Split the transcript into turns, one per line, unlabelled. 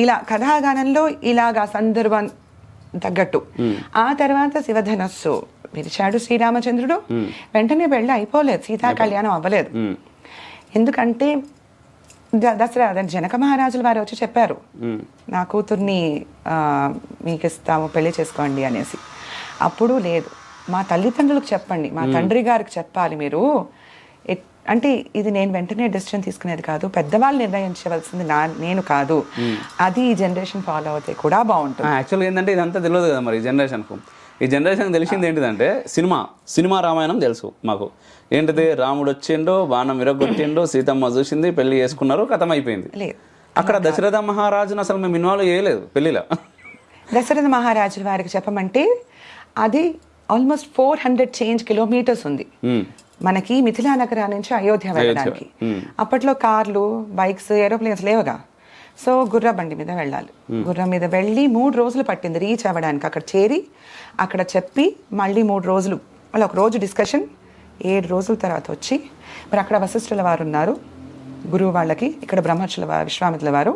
ఇలా కథాగానంలో ఇలాగా సందర్భం తగ్గట్టు. ఆ తర్వాత శివధనస్సు విరిచాడు శ్రీరామచంద్రుడు. వెంటనే పెళ్ళి అయిపోలేదు, సీతా కళ్యాణం అవ్వలేదు. ఎందుకంటే దసరా జనక మహారాజుల వారు వచ్చి చెప్పారు, నా కూతుర్ని మీకు ఇస్తాము, పెళ్లి చేసుకోండి అనేసి. అప్పుడు లేదు, మా తల్లిదండ్రులకు చెప్పండి, మా తండ్రి గారికి చెప్పాలి మీరు. అంటే ఇది నేను వెంటనే డెసిషన్ తీసుకునేది కాదు, పెద్దవాళ్ళు నిర్ణయించవలసింది నేను కాదు. అది ఈ జనరేషన్ ఫాలో అవుతే కూడా బాగుంటుంది.
యాక్చువల్గా ఏంటంటే ఇదంతా తెలియదు కదా మరి ఈ జనరేషన్కి తెలిసింది ఏంటిదంటే సినిమా రామాయణం తెలుసు మాకు. ఏంటిది, రాముడు వచ్చిండో, బాణం విరగొట్టిండో, సీతమ్మ చూసింది, పెళ్లి చేసుకున్నారు, కథం అయిపోయింది. అక్కడ దశరథ మహారాజును అసలు మేము ఇన్వాల్వ్ చేయలేదు పెళ్లిలో.
దశరథ మహారాజుల వారికి చెప్పమంటే అది ఆల్మోస్ట్ 400 కిలోమీటర్స్ ఉంది మనకి మిథిలా నగరా నుంచి అయోధ్య వెళ్ళడానికి. అప్పట్లో కార్లు, బైక్స్, ఏరోప్లేన్స్ లేవుగా. సో గుర్ర బండి మీద వెళ్ళాలి. గుర్రం మీద వెళ్ళి 3 రోజులు పట్టింది రీచ్ అవ్వడానికి. అక్కడ చేరి అక్కడ చెప్పి మళ్ళీ 3 రోజులు, మళ్ళీ ఒక రోజు డిస్కషన్, 7 రోజుల తర్వాత వచ్చి మరి అక్కడ వశిష్ఠుల వారు ఉన్నారు గురువు వాళ్ళకి, ఇక్కడ బ్రహ్మర్షుల వారు, విశ్వామిత్రుల వారు.